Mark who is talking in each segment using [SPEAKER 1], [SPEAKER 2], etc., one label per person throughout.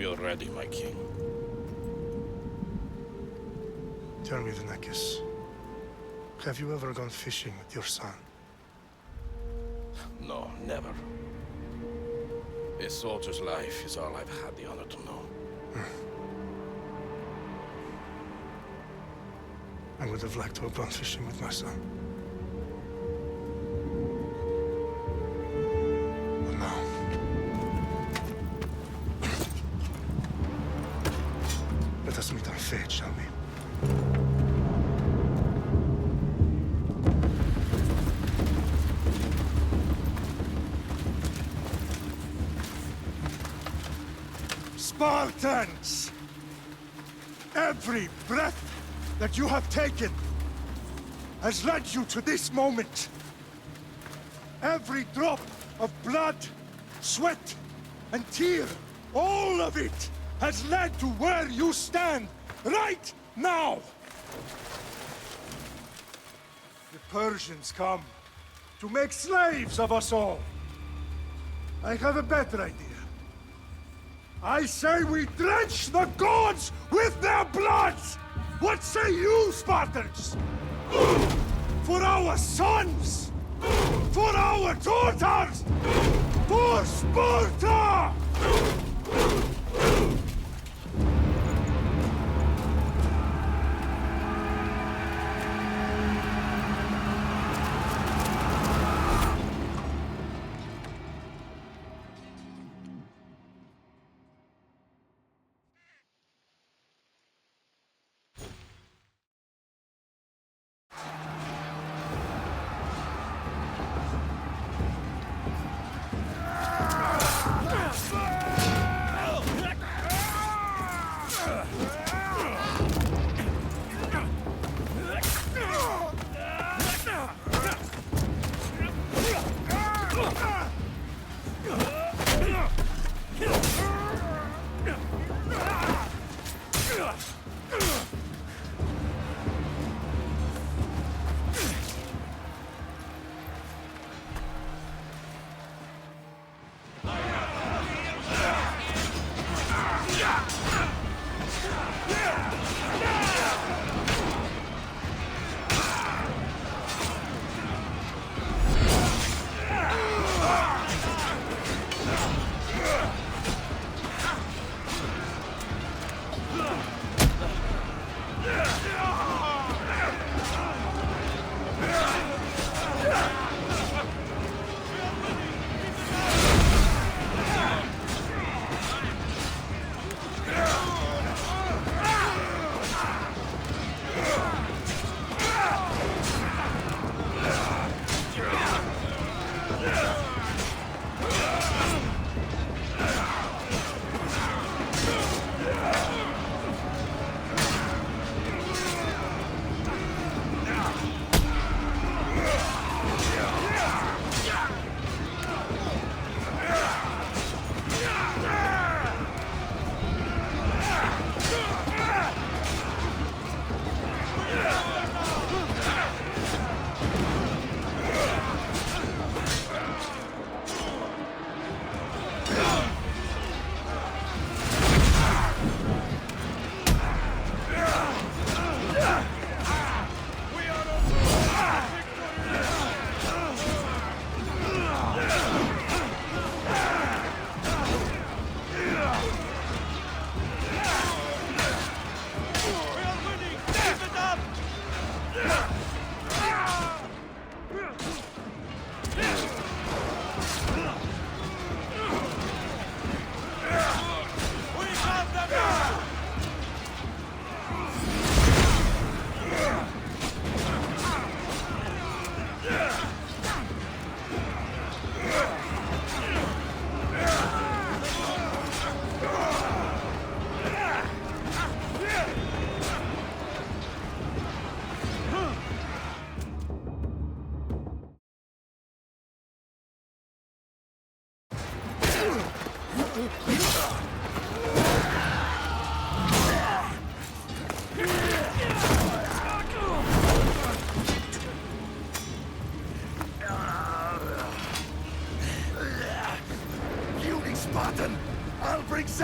[SPEAKER 1] We are ready, my king.
[SPEAKER 2] Tell me, Nekis, have you ever gone fishing with your son?
[SPEAKER 1] No, never. A soldier's life is all I've had the honor to know.
[SPEAKER 2] I would have liked to have gone fishing with my son. But now... Let us meet our fate, shall we?
[SPEAKER 3] Spartans! Every breath that you have taken has led you to this moment. Every drop of blood, sweat, and tear, all of it has led to where you stand right now. The Persians come to make slaves of us all. I have a better idea. I say we drench the gods with their blood! What say you, Spartans? For our sons! For our daughters! For Sparta!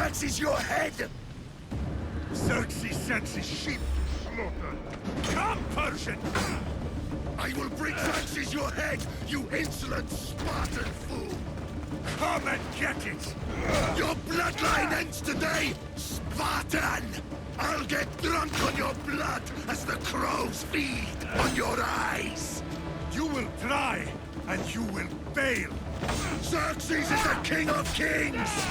[SPEAKER 4] Xerxes your head!
[SPEAKER 3] Xerxes sends his sheep to slaughter. Come, Persian!
[SPEAKER 4] I will bring Xerxes your head, you insolent Spartan fool!
[SPEAKER 3] Come and get it!
[SPEAKER 4] Your bloodline ends today, Spartan! I'll get drunk on your blood as the crows feed on your eyes!
[SPEAKER 3] You will try, and you will fail!
[SPEAKER 4] Xerxes is the king of kings!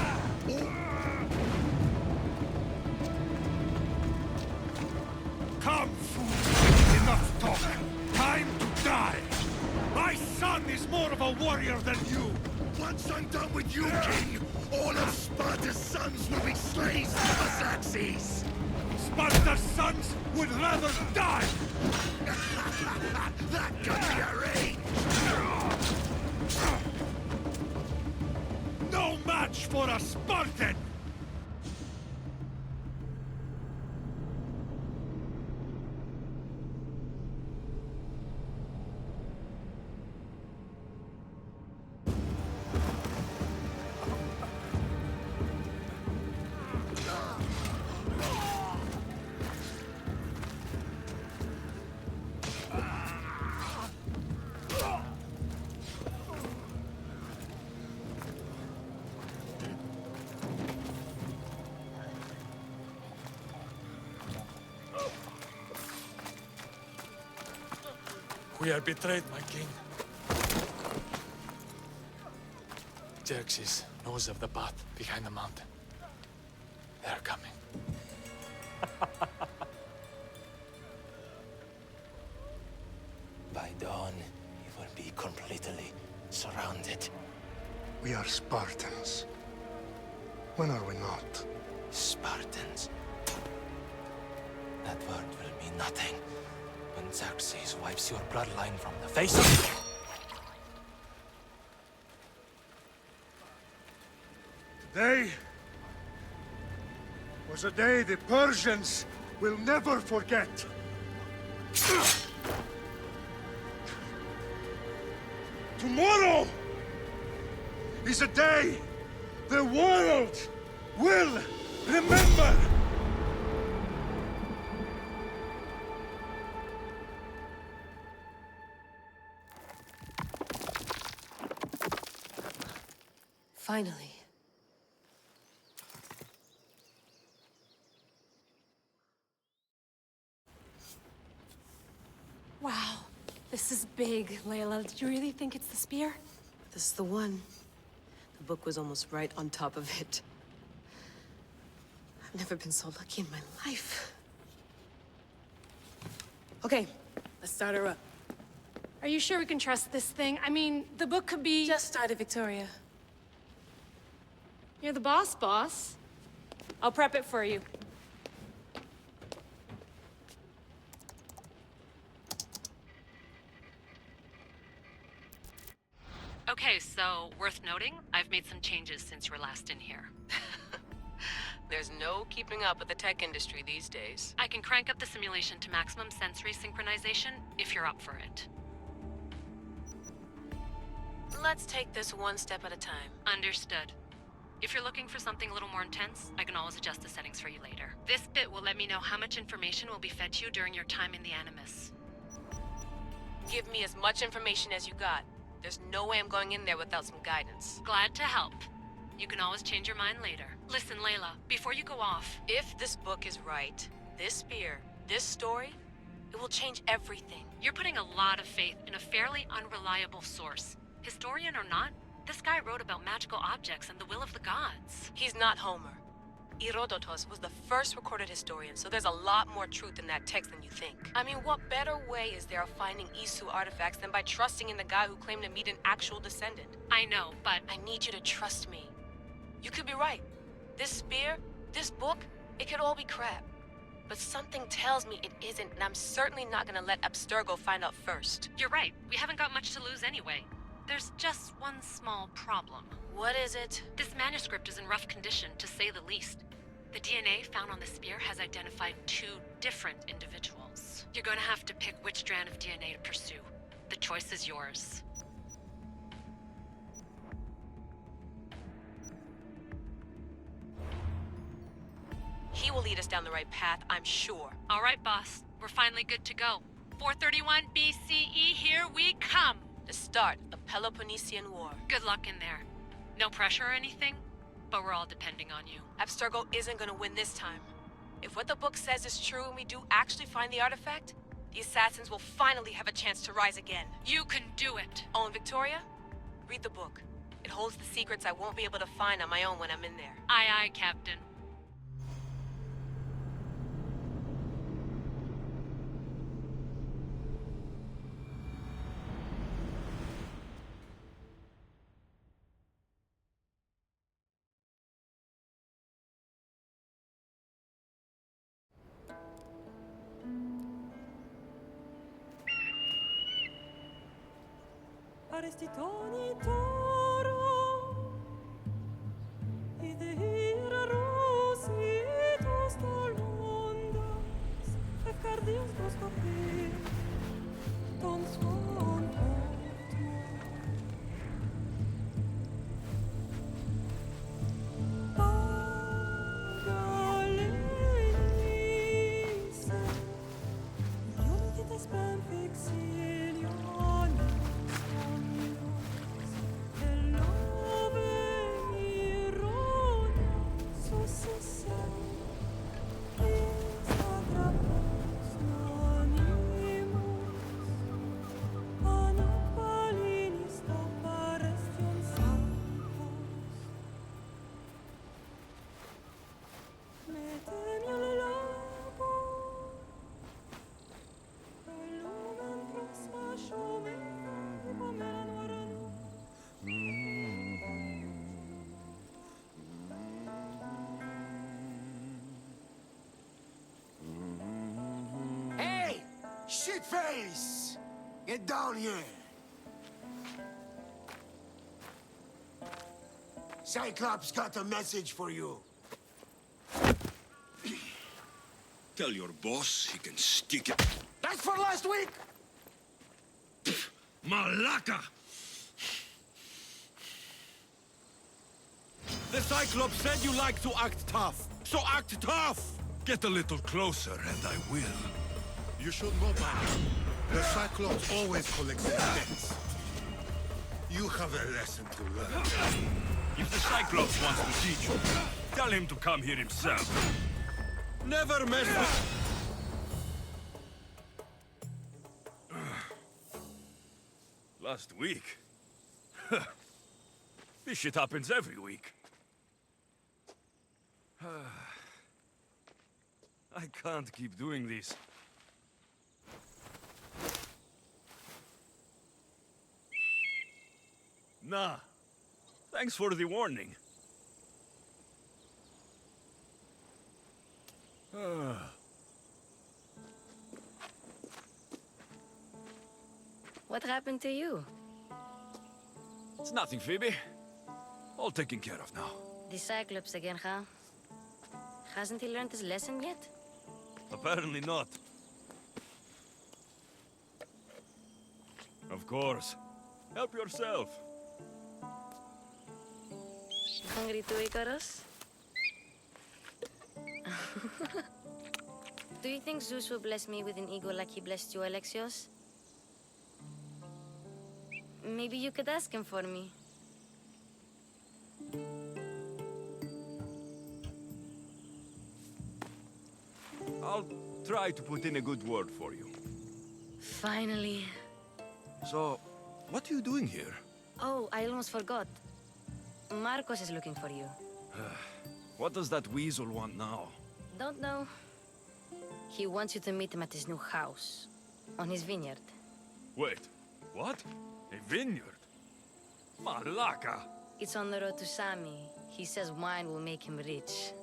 [SPEAKER 3] Come, fool! Enough talk! Time to die! My son is more of a warrior than you!
[SPEAKER 4] Once I'm done with you, king, all of Sparta's sons will be slaves to Xerxes!
[SPEAKER 3] Sparta's sons would rather die!
[SPEAKER 4] That can be arranged!
[SPEAKER 3] No match for a Spartan!
[SPEAKER 5] We are betrayed, my king. Xerxes knows of the path behind the mountain. They are coming.
[SPEAKER 6] By dawn, you will be completely surrounded.
[SPEAKER 2] We are Spartans. When are we not?
[SPEAKER 6] Spartans. That word will mean nothing when Xerxes wipes your bloodline from the face of...
[SPEAKER 3] Today was a day the Persians will never forget. Tomorrow is a day the world will remember.
[SPEAKER 7] Finally.
[SPEAKER 8] Wow, this is big, Layla. Did you really think it's the spear?
[SPEAKER 7] This is the one. The book was almost right on top of it. I've never been so lucky in my life. Okay, let's start her up.
[SPEAKER 8] Are you sure we can trust this thing? I mean, the book could be...
[SPEAKER 7] Just started, Victoria.
[SPEAKER 8] You're the boss. I'll prep it for you.
[SPEAKER 9] Okay, so worth noting, I've made some changes since you were last in here.
[SPEAKER 10] There's no keeping up with the tech industry these days.
[SPEAKER 9] I can crank up the simulation to maximum sensory synchronization if you're up for it.
[SPEAKER 10] Let's take this one step at a time.
[SPEAKER 9] Understood. If you're looking for something a little more intense, I can always adjust the settings for you later. This bit will let me know how much information will be fed to you during your time in the Animus.
[SPEAKER 10] Give me as much information as you got. There's no way I'm going in there without some guidance.
[SPEAKER 9] Glad to help. You can always change your mind later. Listen, Layla, before you go off...
[SPEAKER 10] If this book is right, this spear, this story, it will change everything.
[SPEAKER 9] You're putting a lot of faith in a fairly unreliable source. Historian or not, this guy wrote about magical objects and the will of the gods.
[SPEAKER 10] He's not Homer. Herodotus was the first recorded historian, so there's a lot more truth in that text than you think. I mean, what better way is there of finding Isu artifacts than by trusting in the guy who claimed to meet an actual descendant?
[SPEAKER 9] I know, but...
[SPEAKER 10] I need you to trust me. You could be right. This spear, this book, it could all be crap. But something tells me it isn't, and I'm certainly not gonna let Abstergo find out first.
[SPEAKER 9] You're right. We haven't got much to lose anyway. There's just one small problem.
[SPEAKER 10] What is it?
[SPEAKER 9] This manuscript is in rough condition, to say the least. The DNA found on the spear has identified 2 different individuals. You're going to have to pick which strand of DNA to pursue. The choice is yours.
[SPEAKER 10] He will lead us down the right path, I'm sure.
[SPEAKER 9] All right, boss. We're finally good to go. 431 BCE, here we come!
[SPEAKER 10] The start of Peloponnesian War.
[SPEAKER 9] Good luck in there. No pressure or anything, but we're all depending on you.
[SPEAKER 10] Abstergo isn't gonna win this time. If what the book says is true and we do actually find the artifact, the assassins will finally have a chance to rise again.
[SPEAKER 9] You can do it!
[SPEAKER 10] Oh, and Victoria? Read the book. It holds the secrets I won't be able to find on my own when I'm in there.
[SPEAKER 9] Aye, aye, Captain.
[SPEAKER 11] Arestitoni toro, ide ira rositos tolondas, efcardios proscopi, ton son Pagalenise, unitate spam fixilion.
[SPEAKER 4] Shitface! Get down here! Cyclops got a message for you.
[SPEAKER 12] Tell your boss he can stick it.
[SPEAKER 4] That's for last week!
[SPEAKER 12] Malaka! The Cyclops said you like to act tough, so act tough! Get a little closer and I will.
[SPEAKER 3] You should know by now. The Cyclops always collects their debts. You have a lesson to learn.
[SPEAKER 12] If the Cyclops wants to teach you, tell him to come here himself. Never mess with... Last week? This shit happens every week. I can't keep doing this. Nah. Thanks for the warning.
[SPEAKER 13] What happened to you?
[SPEAKER 12] It's nothing, Phoebe. All taken care of now.
[SPEAKER 13] The Cyclops again, huh? Hasn't he learned his lesson yet?
[SPEAKER 12] Apparently not. Of course. Help yourself.
[SPEAKER 13] Hungry too, Icarus? Do you think Zeus will bless me with an ego like he blessed you, Alexios? Maybe you could ask him for me.
[SPEAKER 12] I'll try to put in a good word for you.
[SPEAKER 13] Finally.
[SPEAKER 12] So, what are you doing here?
[SPEAKER 13] Oh, I almost forgot. Marcos is looking for you.
[SPEAKER 12] What does that weasel want now?
[SPEAKER 13] Don't know. He wants you to meet him at his new house. On his vineyard.
[SPEAKER 12] Wait, what? A vineyard? Malaka!
[SPEAKER 13] It's on the road to Sami. He says wine will make him rich.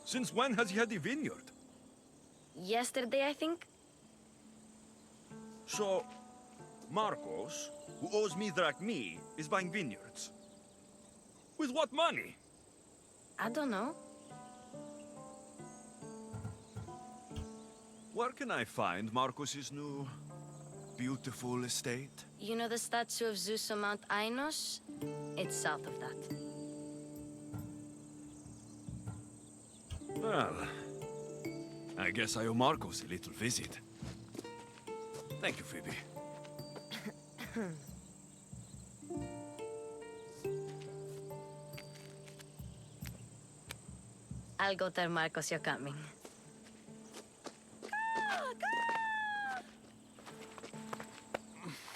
[SPEAKER 12] Since when has he had a vineyard?
[SPEAKER 13] Yesterday, I think?
[SPEAKER 12] So, Marcos, who owes me drachmi, is buying vineyards. With what money?
[SPEAKER 13] I don't know.
[SPEAKER 12] Where can I find Marcos's new, beautiful estate?
[SPEAKER 13] You know the statue of Zeus on Mount Ainos? It's south of that.
[SPEAKER 12] Well, I guess I owe Marcos a little visit. Thank you, Phoebe.
[SPEAKER 13] I'll go tell Marcos you're coming.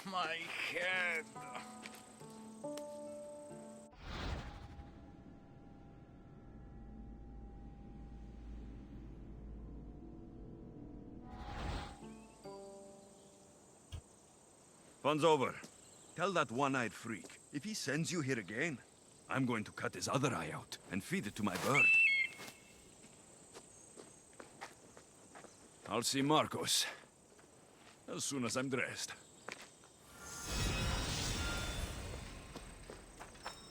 [SPEAKER 12] My head. Fun's over. Tell that one-eyed freak, if he sends you here again, I'm going to cut his other eye out and feed it to my bird. I'll see Marcos as soon as I'm dressed.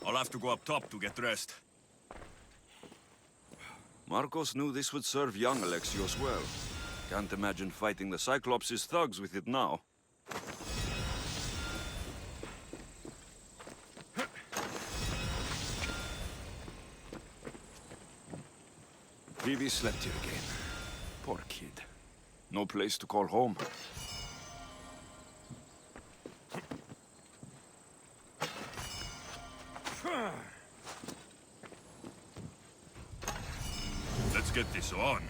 [SPEAKER 12] I'll have to go up top to get dressed. Marcos knew this would serve young Alexios well. Can't imagine fighting the Cyclops' thugs with it now. Vivi slept here again. Poor kid. No place to call home. Let's get this on.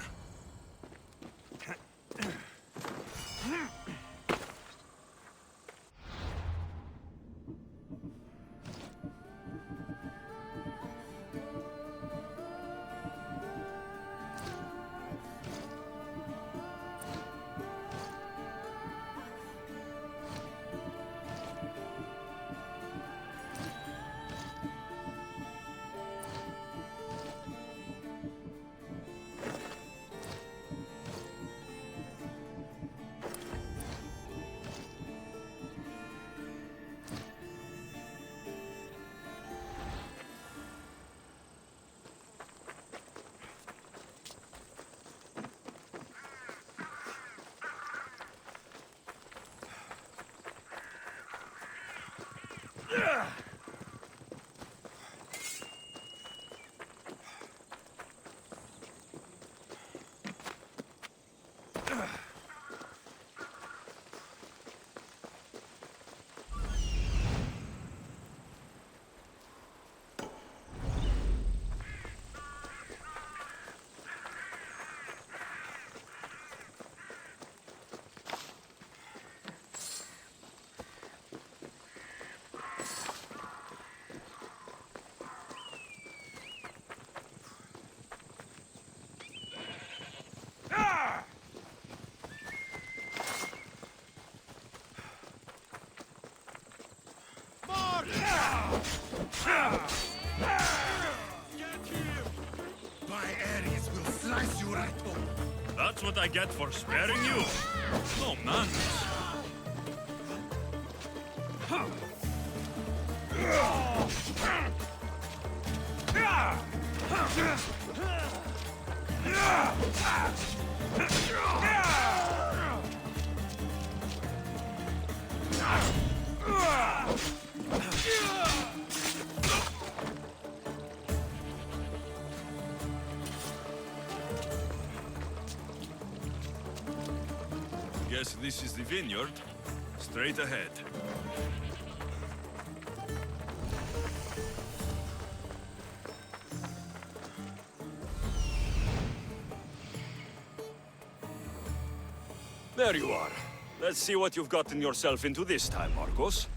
[SPEAKER 4] My Ares will slice you right open.
[SPEAKER 12] That's what I get for sparing you. No manners. Guess this is the vineyard. Straight ahead. There you are. Let's see what you've gotten yourself into this time, Marcos.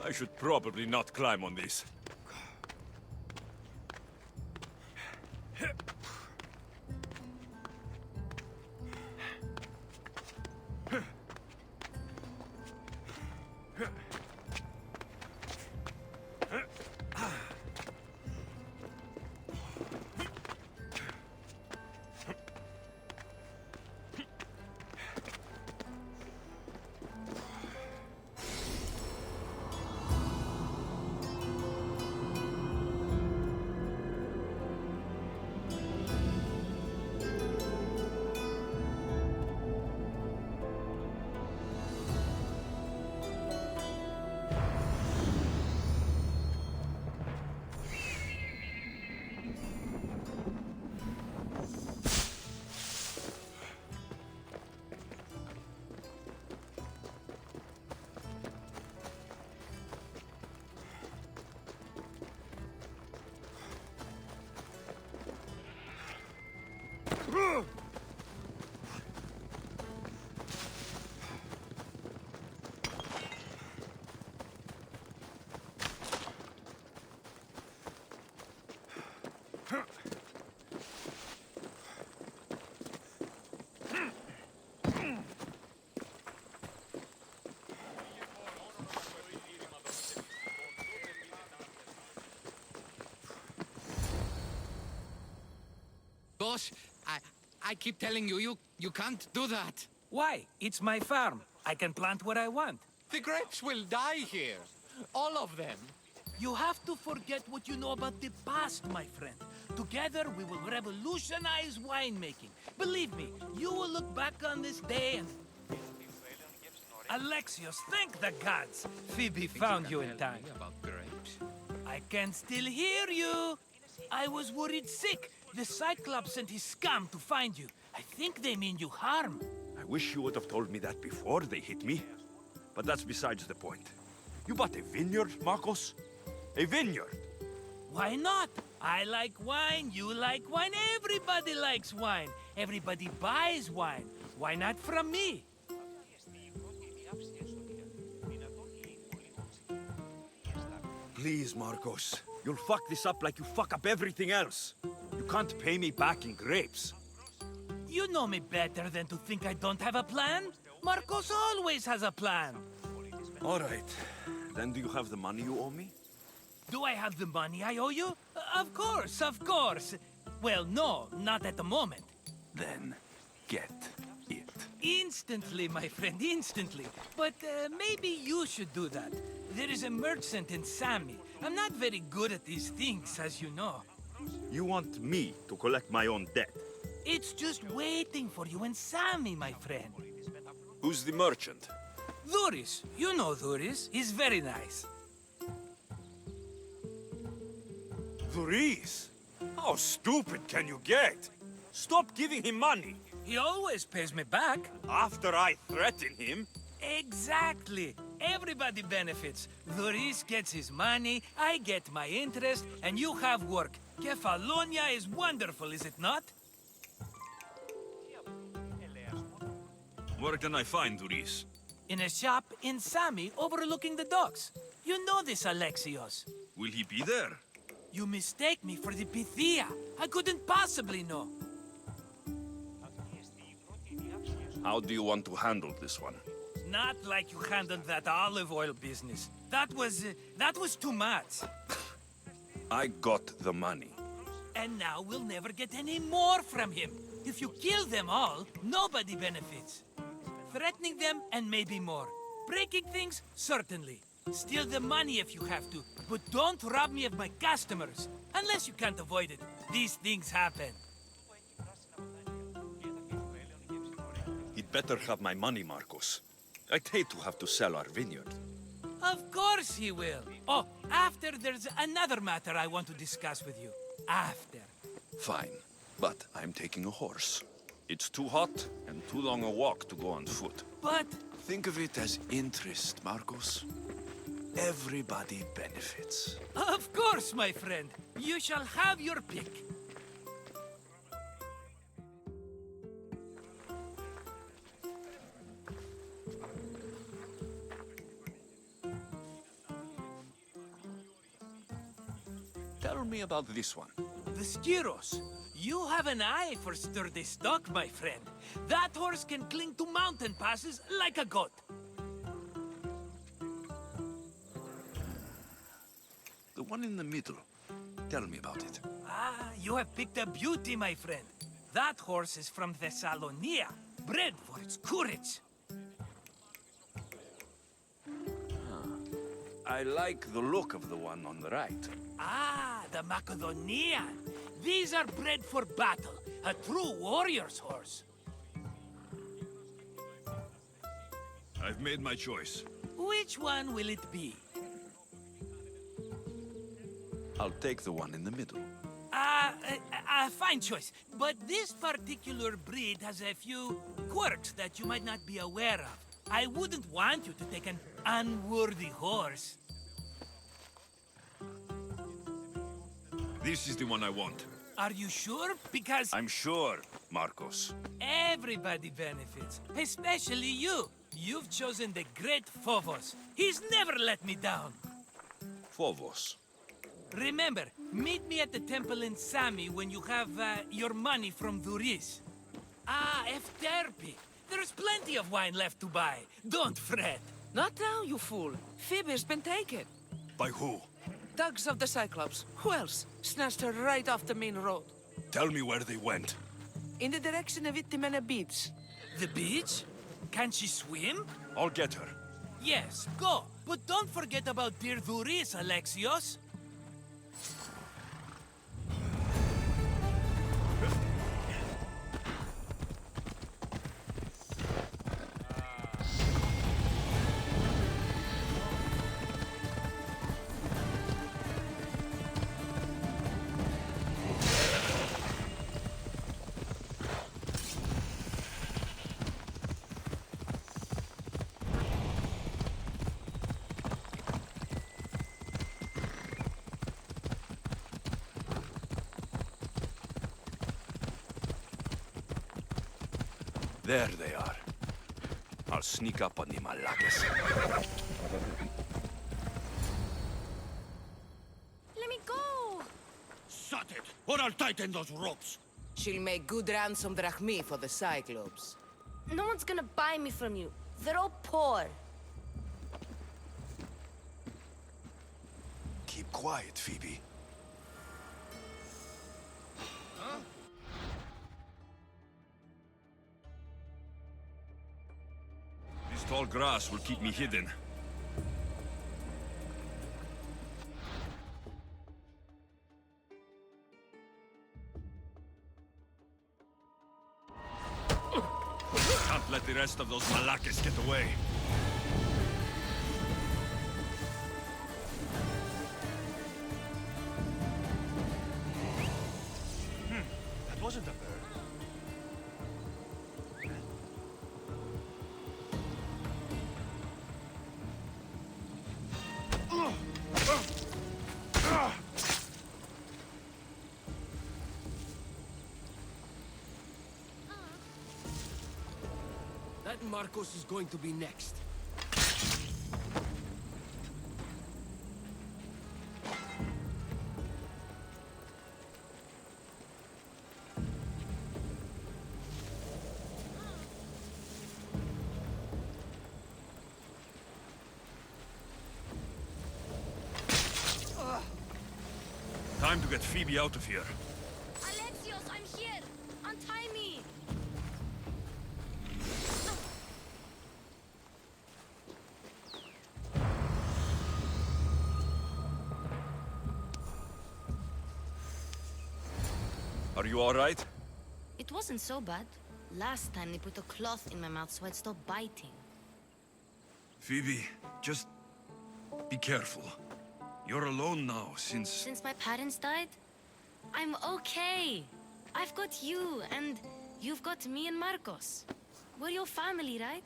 [SPEAKER 12] I should probably not climb on this.
[SPEAKER 14] Boss, I keep telling you, you can't do that.
[SPEAKER 15] Why? It's my farm. I can plant what I want.
[SPEAKER 14] The grapes will die here. All of them.
[SPEAKER 15] You have to forget what you know about the past, my friend. Together, we will revolutionize winemaking. Believe me, you will look back on this day and... Alexios, thank the gods! Phoebe found you in time.
[SPEAKER 14] About grapes?
[SPEAKER 15] I can still hear you! I was worried sick. The Cyclops sent his scum to find you. I think they mean you harm.
[SPEAKER 12] I wish you would have told me that before they hit me. But that's besides the point. You bought a vineyard, Marcos? A vineyard?
[SPEAKER 15] Why not? I like wine, you like wine, everybody likes wine. Everybody buys wine. Why not from me?
[SPEAKER 12] Please, Marcos. You'll fuck this up like you fuck up everything else. You can't pay me back in grapes.
[SPEAKER 15] You know me better than to think I don't have a plan. Marcos always has a plan.
[SPEAKER 12] All right. Then do you have the money you owe me?
[SPEAKER 15] Do I have the money I owe you? Of course, of course. Well, no, not at the moment.
[SPEAKER 12] Then get it.
[SPEAKER 15] Instantly, my friend, instantly. But maybe you should do that. There is a merchant in Sami. I'm not very good at these things, as you know.
[SPEAKER 12] You want me to collect my own debt?
[SPEAKER 15] It's just waiting for you in Sami, my friend.
[SPEAKER 12] Who's the merchant?
[SPEAKER 15] Dhuris. You know Dhuris. He's very nice.
[SPEAKER 12] Dhuris? How stupid can you get? Stop giving him money.
[SPEAKER 15] He always pays me back.
[SPEAKER 12] After I threaten him?
[SPEAKER 15] Exactly. Everybody benefits. Dhuris gets his money, I get my interest, and you have work. Kefalonia is wonderful, is it not?
[SPEAKER 12] Where can I find Dhuris?
[SPEAKER 15] In a shop in Sami, overlooking the docks. You know this, Alexios.
[SPEAKER 12] Will he be there?
[SPEAKER 15] You mistake me for the Pythia. I couldn't possibly know.
[SPEAKER 12] How do you want to handle this one?
[SPEAKER 15] Not like you handled that olive oil business. That was too much.
[SPEAKER 12] I got the money.
[SPEAKER 15] And now we'll never get any more from him. If you kill them all, nobody benefits. Threatening them, and maybe more. Breaking things, certainly. Steal the money if you have to, but don't rob me of my customers. Unless you can't avoid it. These things happen.
[SPEAKER 12] He'd better have my money, Marcos. I'd hate to have to sell our vineyard.
[SPEAKER 15] Of course he will. Oh, after there's another matter I want to discuss with you. After.
[SPEAKER 12] Fine, but I'm taking a horse. It's too hot and too long a walk to go on foot.
[SPEAKER 15] But...
[SPEAKER 12] Think of it as interest, Marcos. Everybody benefits.
[SPEAKER 15] Of course, my friend. You shall have your pick.
[SPEAKER 12] Tell me about this one.
[SPEAKER 15] The Skiros. You have an eye for sturdy stock, my friend. That horse can cling to mountain passes like a goat.
[SPEAKER 12] The one in the middle. Tell me about it.
[SPEAKER 15] Ah, you have picked a beauty, my friend. That horse is from Thessalonia, bred for its courage.
[SPEAKER 12] I like the look of the one on the right.
[SPEAKER 15] Ah, the Macedonian. These are bred for battle, a true warrior's horse.
[SPEAKER 12] I've made my choice.
[SPEAKER 15] Which one will it be?
[SPEAKER 12] I'll take the one in the middle.
[SPEAKER 15] Fine choice. But this particular breed has a few quirks that you might not be aware of. I wouldn't want you to take an unworthy horse.
[SPEAKER 12] This is the one I want.
[SPEAKER 15] Are you sure? Because
[SPEAKER 12] I'm sure, Marcos.
[SPEAKER 15] everybody benefits, especially you. You've chosen the great Phobos. He's never let me down.
[SPEAKER 12] Phobos.
[SPEAKER 15] Remember, meet me at the temple in Sami when you have your money from Duris. Ah, Efterpi. There's plenty of wine left to buy. Don't fret.
[SPEAKER 16] Not now, you fool. Phoebe's been taken.
[SPEAKER 12] By who?
[SPEAKER 16] Thugs of the Cyclops. Who else? Snatched her right off the main road.
[SPEAKER 12] Tell me where they went.
[SPEAKER 16] In the direction of Itimena Beach.
[SPEAKER 15] The beach? Can she swim?
[SPEAKER 12] I'll get her.
[SPEAKER 15] Yes, go. But don't forget about dear Duris, Alexios.
[SPEAKER 12] There they are. I'll sneak up on the Malakis.
[SPEAKER 10] Let me go!
[SPEAKER 4] Shut it, or I'll tighten those ropes.
[SPEAKER 16] She'll make good ransom drachmi for the Cyclops.
[SPEAKER 13] No one's gonna buy me from you. They're all poor.
[SPEAKER 12] Keep quiet, Phoebe. This tall grass will keep me hidden. Can't let the rest of those Malakis get away.
[SPEAKER 2] That wasn't a bird.
[SPEAKER 16] That Marcos is going to be next.
[SPEAKER 12] Time to get Phoebe out of here.
[SPEAKER 13] Alexios, I'm here! Untie me!
[SPEAKER 12] Are you all right?
[SPEAKER 13] It wasn't so bad. Last time they put a cloth in my mouth so I'd stop biting.
[SPEAKER 12] Phoebe, just be careful. You're alone now since...
[SPEAKER 13] Since my parents died, I'm okay. I've got you, and you've got me and Marcos. We're your family, right?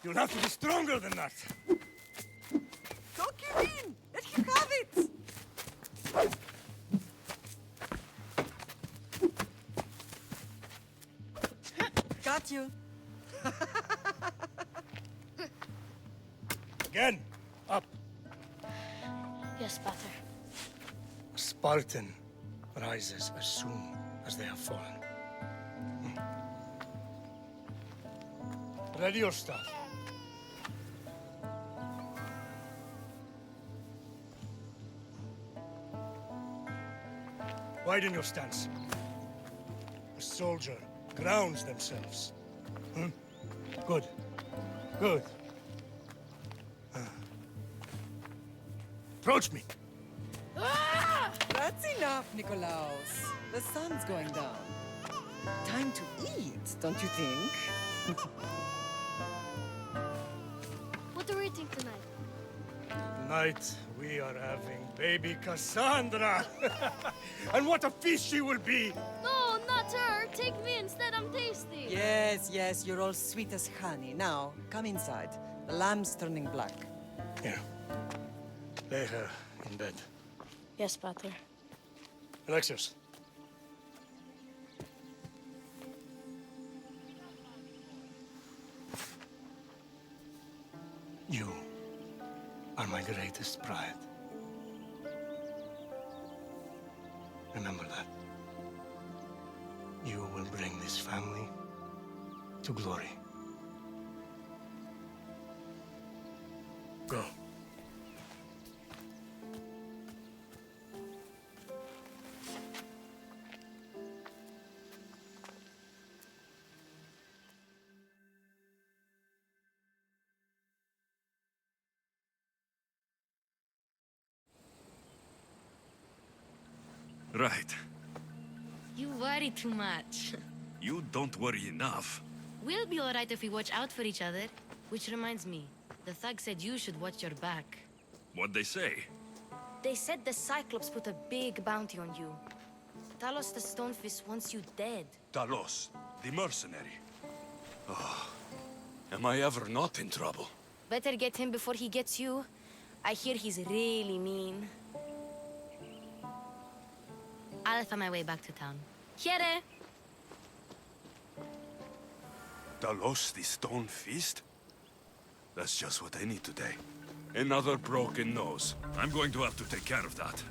[SPEAKER 3] You'll have to be stronger than that.
[SPEAKER 11] Don't give in! Let him have it! Got you.
[SPEAKER 2] Again, up.
[SPEAKER 13] Yes, Sparta.
[SPEAKER 2] A Spartan rises as soon as they have fallen. Ready your staff. Widen your stance. A soldier grounds themselves. Good. Good. Approach me.
[SPEAKER 11] That's enough, Nikolaos. The sun's going down. Time to eat, don't you think?
[SPEAKER 13] What are we eating tonight?
[SPEAKER 2] Tonight, we are having baby Cassandra. And what a feast she will be!
[SPEAKER 13] No, not her. Take me instead. I'm tasty.
[SPEAKER 11] Yes, yes, you're all sweet as honey. Now, come inside. The lamb's turning black.
[SPEAKER 2] Here. Lay her in bed.
[SPEAKER 13] Yes, Pater.
[SPEAKER 2] Alexios. You are my greatest pride. Remember that. You will bring this family to glory. Go.
[SPEAKER 12] Right.
[SPEAKER 13] You worry too much.
[SPEAKER 12] You don't worry enough.
[SPEAKER 13] We'll be alright if we watch out for each other. Which reminds me, the thug said you should watch your back.
[SPEAKER 12] What'd they say?
[SPEAKER 13] They said the Cyclops put a big bounty on you. Talos the Stonefist wants you dead.
[SPEAKER 12] Talos, the mercenary. Oh, am I ever not in trouble?
[SPEAKER 13] Better get him before he gets you. I hear he's really mean. I'll find my way back to town. Here!
[SPEAKER 12] Talos, the stone fist? That's just what I need today. Another broken nose. I'm going to have to take care of that.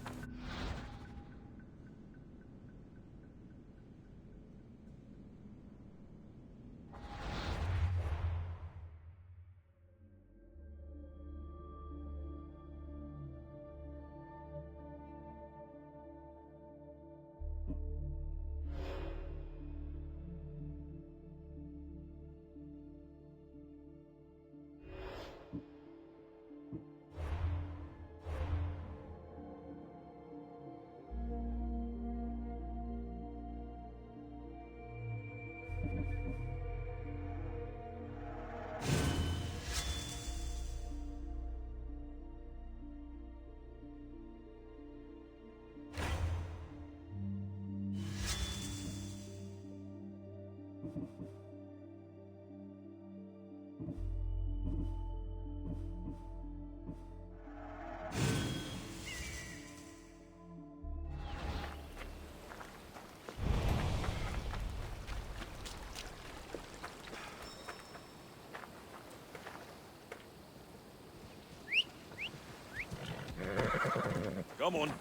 [SPEAKER 12] Come on.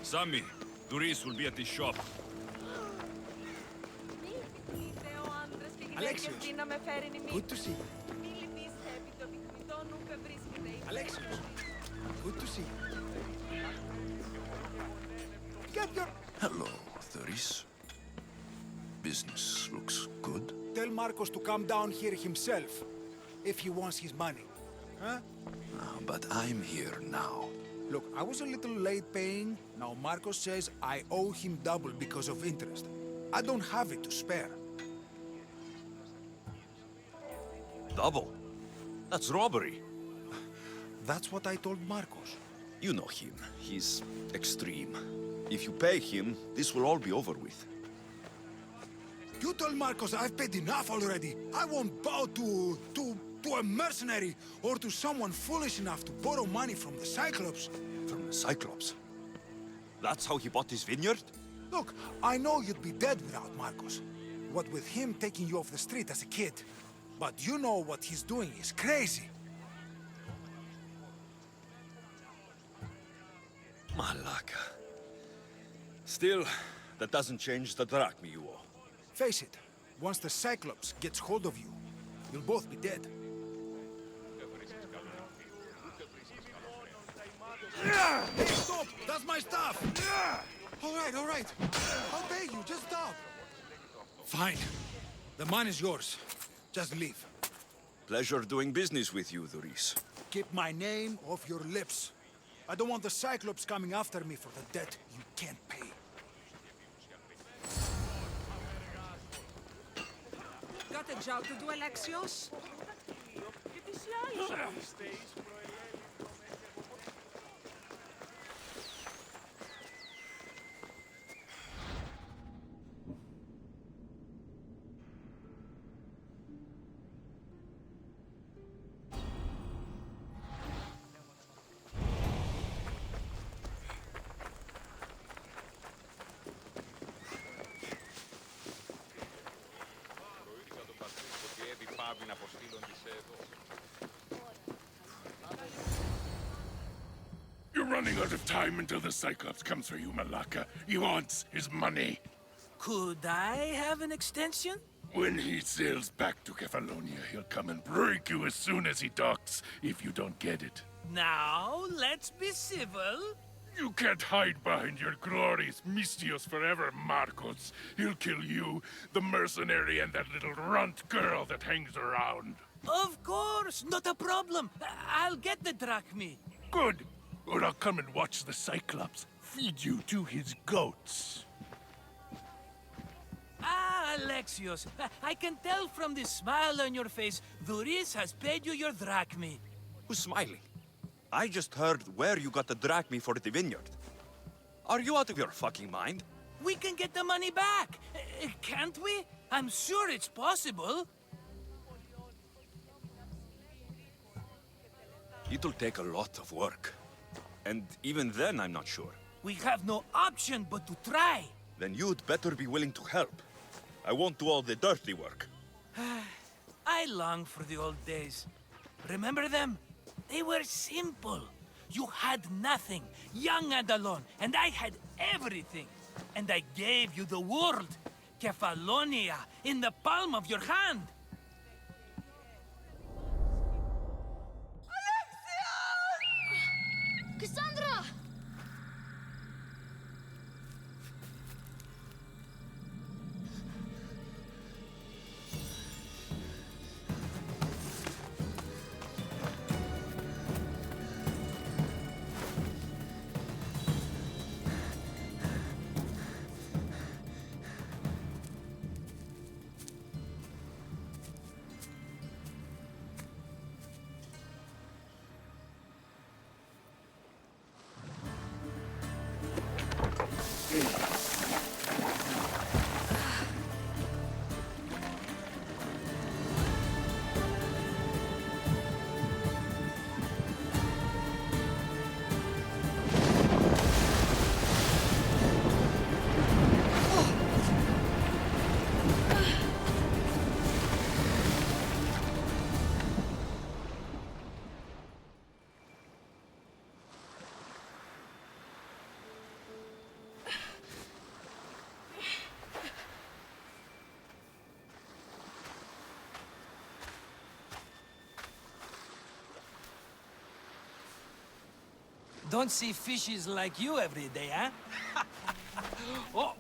[SPEAKER 12] Sammy, Doris will be at the shop.
[SPEAKER 16] Alexios, good to see you. Alexios, good to see you. Get your...
[SPEAKER 4] Hello, Doris. Business looks good.
[SPEAKER 3] Tell Marcos to come down here himself, if he wants his money. huh?
[SPEAKER 4] But I'm here now.
[SPEAKER 3] Look, I was a little late paying. Now Marcos says I owe him double because of interest. I don't have it to spare.
[SPEAKER 12] Double? That's robbery.
[SPEAKER 3] That's what I told Marcos.
[SPEAKER 12] You know him. He's extreme. If you pay him, this will all be over with.
[SPEAKER 3] You told Marcos I've paid enough already. I won't bow to a mercenary or to someone foolish enough to borrow money from the Cyclops.
[SPEAKER 12] From the Cyclops? That's how he bought his vineyard?
[SPEAKER 3] Look, I know you'd be dead without Marcos. What with him taking you off the street as a kid. But you know what he's doing is crazy.
[SPEAKER 12] Malaka. Still, that doesn't change the drachma you owe.
[SPEAKER 3] Face it, once the Cyclops gets hold of you, you'll both be dead. Hey, stop! That's my stuff! All right. I'll pay you, just stop. Fine. The money is yours. Just leave.
[SPEAKER 12] Pleasure doing business with you, Doris.
[SPEAKER 3] Keep my name off your lips. I don't want the Cyclops coming after me for the debt you can't pay.
[SPEAKER 16] Got a job to do, Alexios?
[SPEAKER 17] You're running out of time until the Cyclops comes for you, Malaka. He wants his money.
[SPEAKER 15] Could I have an extension?
[SPEAKER 17] When he sails back to Kefalonia, he'll come and break you as soon as he docks, if you don't get it.
[SPEAKER 15] Now, let's be civil.
[SPEAKER 17] You can't hide behind your glorious Mystios forever, Marcos. He'll kill you, the mercenary, and that little runt girl that hangs around.
[SPEAKER 15] Of course, not a problem. I'll get the drachma.
[SPEAKER 17] Good. Or I'll come and watch the Cyclops feed you to his goats.
[SPEAKER 15] Ah, Alexios, I can tell from the smile on your face, Doris has paid you your drachma.
[SPEAKER 12] Who's smiling? I just heard where you got the drachma for the vineyard. Are you out of your fucking mind?
[SPEAKER 15] We can get the money back, can't we? I'm sure it's possible.
[SPEAKER 12] It'll take a lot of work. And even then, I'm not sure.
[SPEAKER 15] We have no option but to try.
[SPEAKER 12] Then you'd better be willing to help. I won't do all the dirty work.
[SPEAKER 15] I long for the old days. Remember them? They were simple. You had nothing, young and alone, and I had everything. And I gave you the world, Kefalonia, in the palm of your hand.
[SPEAKER 13] Cassandra!
[SPEAKER 15] Don't see fishes like you every day, huh? Oh!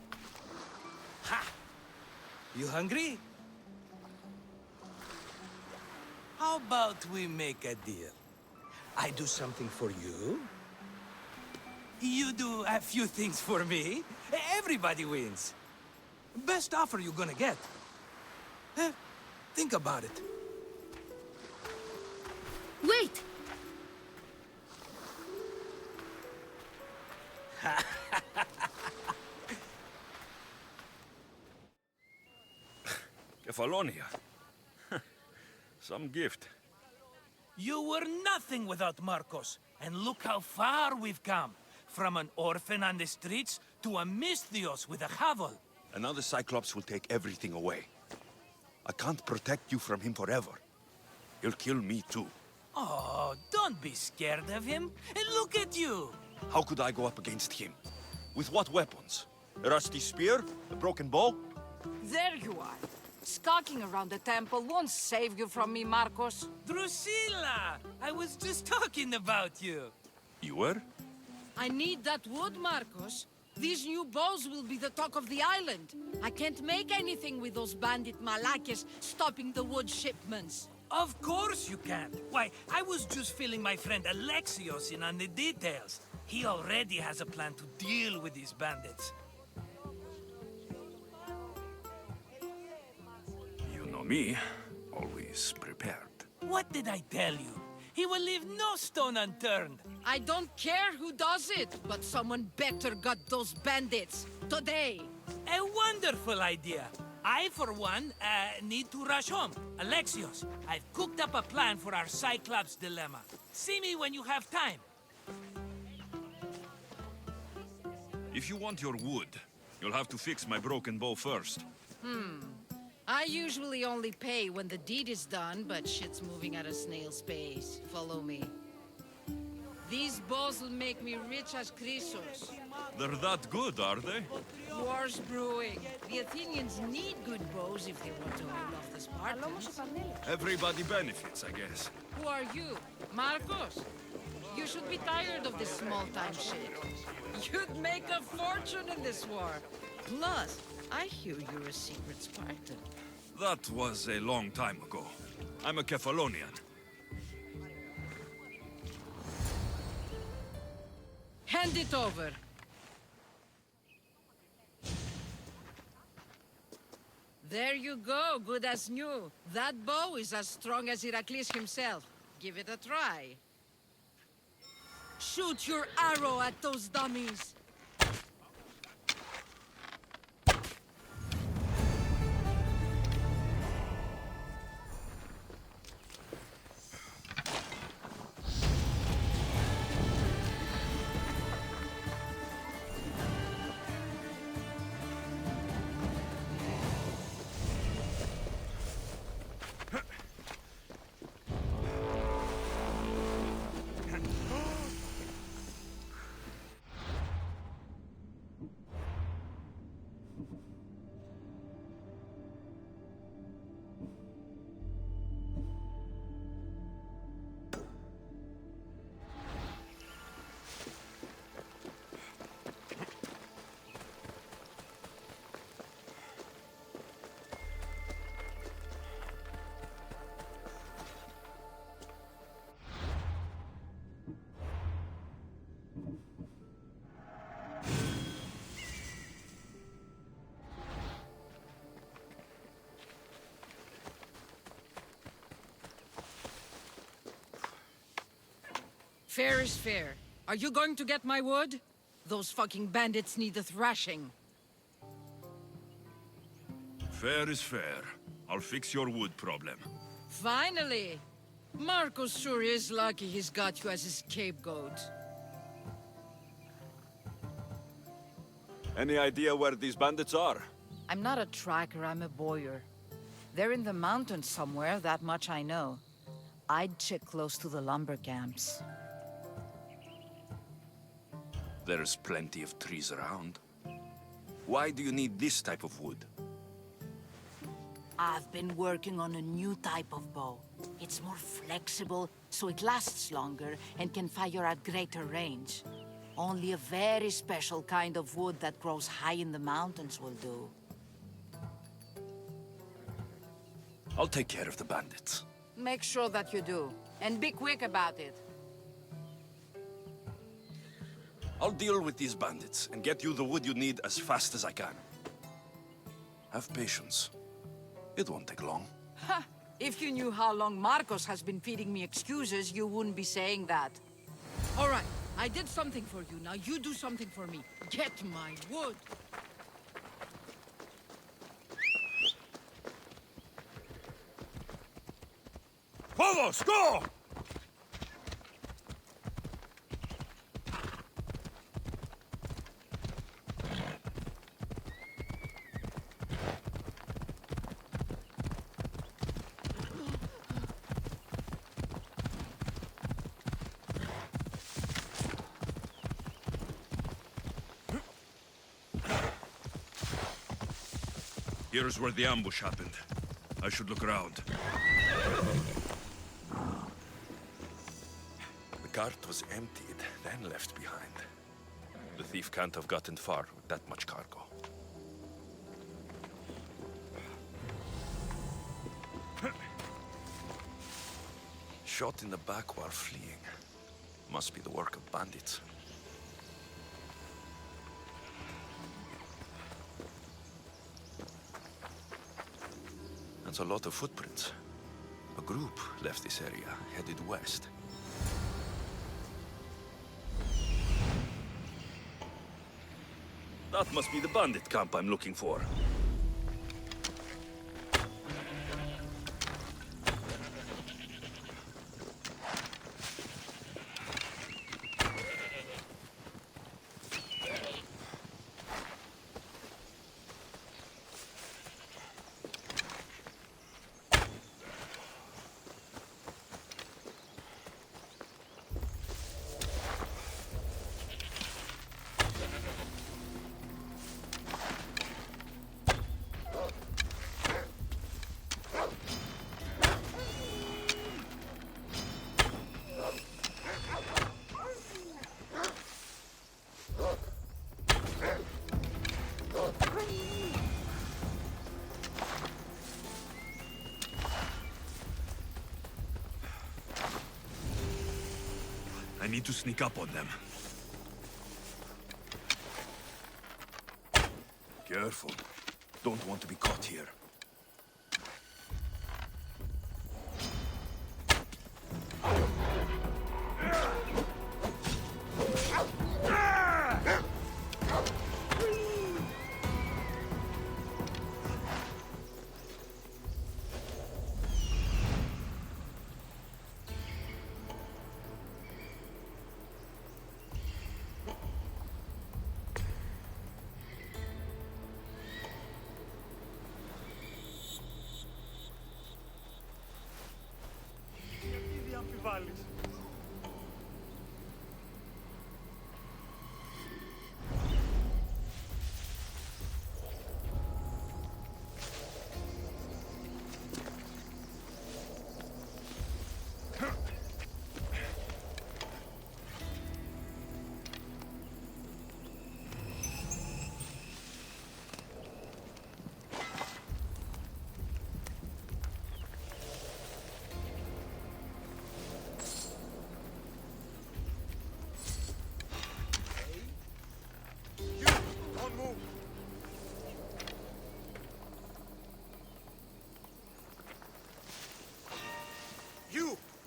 [SPEAKER 15] Ha! You hungry? How about we make a deal? I do something for you. You do a few things for me. Everybody wins. Best offer you're gonna get. Think about it.
[SPEAKER 13] Wait!
[SPEAKER 12] Kefalonia. Some gift.
[SPEAKER 15] You were nothing without Marcos, and look how far we've come. From an orphan on the streets to a Misthios with a hovel.
[SPEAKER 12] And now the Cyclops will take everything away. I can't protect you from him forever. He'll kill me too.
[SPEAKER 15] Oh, don't be scared of him. And look at you.
[SPEAKER 12] How could I go up against him? With what weapons? A rusty spear? A broken bow?
[SPEAKER 18] There you are. Skulking around the temple won't save you from me, Marcos.
[SPEAKER 15] Drusilla! I was just talking about you.
[SPEAKER 12] You were?
[SPEAKER 18] I need that wood, Marcos. These new bows will be the talk of the island. I can't make anything with those bandit malakes stopping the wood shipments.
[SPEAKER 15] Of course you can't. Why, I was just filling my friend Alexios in on the details. He already has a plan to deal with these bandits.
[SPEAKER 12] You know me, always prepared.
[SPEAKER 15] What did I tell you? He will leave no stone unturned.
[SPEAKER 18] I don't care who does it, but someone better got those bandits. Today.
[SPEAKER 15] A wonderful idea. I, for one, need to rush home. Alexios, I've cooked up a plan for our Cyclops dilemma. See me when you have time.
[SPEAKER 12] If you want your wood, you'll have to fix my broken bow first.
[SPEAKER 18] I usually only pay when the deed is done, but shit's moving at a snail's pace. Follow me. These bows will make me rich as Chrysos.
[SPEAKER 12] They're that good, are they?
[SPEAKER 18] War's brewing. The Athenians need good bows if they want to hold off the Spartans.
[SPEAKER 12] Everybody benefits, I guess.
[SPEAKER 18] Who are you? Marcos? You should be tired of this small-time shit. You'd make a fortune in this war. Plus, I hear you're a secret Spartan.
[SPEAKER 12] That was a long time ago. I'm a Kefalonian.
[SPEAKER 18] Hand it over. There you go, good as new. That bow is as strong as Heracles himself. Give it a try. Shoot your arrow at those dummies. Fair is fair. Are you going to get my wood? Those fucking bandits need a thrashing.
[SPEAKER 12] Fair is fair. I'll fix your wood problem.
[SPEAKER 18] Finally! Marcos sure is lucky he's got you as his scapegoat.
[SPEAKER 12] Any idea where these bandits are?
[SPEAKER 18] I'm not a tracker, I'm a boyer. They're in the mountains somewhere, that much I know. I'd check close to the lumber camps.
[SPEAKER 12] There's plenty of trees around. Why do you need this type of wood?
[SPEAKER 18] I've been working on a new type of bow. It's more flexible, so it lasts longer and can fire at greater range. Only a very special kind of wood that grows high in the mountains will do.
[SPEAKER 12] I'll take care of the bandits.
[SPEAKER 18] Make sure that you do. And be quick about it.
[SPEAKER 12] I'll deal with these bandits and get you the wood you need as fast as I can. Have patience. It won't take long.
[SPEAKER 18] Ha! If you knew how long Marcos has been feeding me excuses, you wouldn't be saying that.
[SPEAKER 11] All right, I did something for you. Now you do something for me. Get my wood.
[SPEAKER 3] Vamos, go!
[SPEAKER 12] Here's where the ambush happened. I should look around. The cart was emptied, then left behind. The thief can't have gotten far with that much cargo. Shot in the back while fleeing. Must be the work of bandits. That's a lot of footprints. A group left this area, headed west. That must be the bandit camp I'm looking for. I need to sneak up on them. Careful. Don't want to be caught here.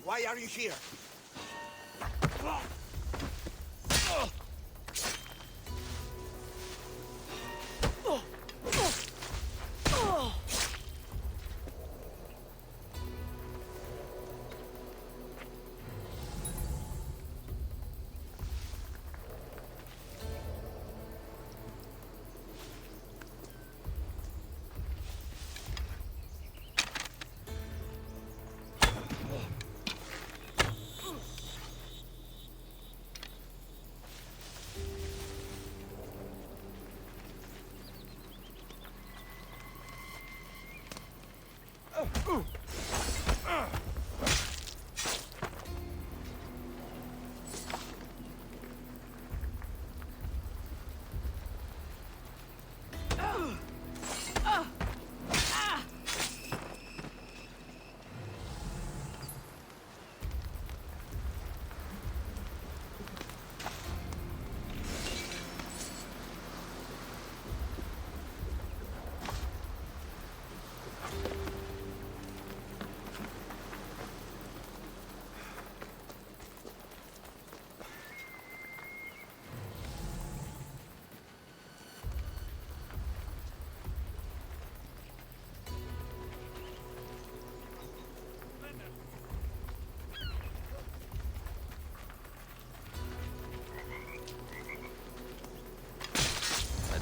[SPEAKER 4] Why are you here?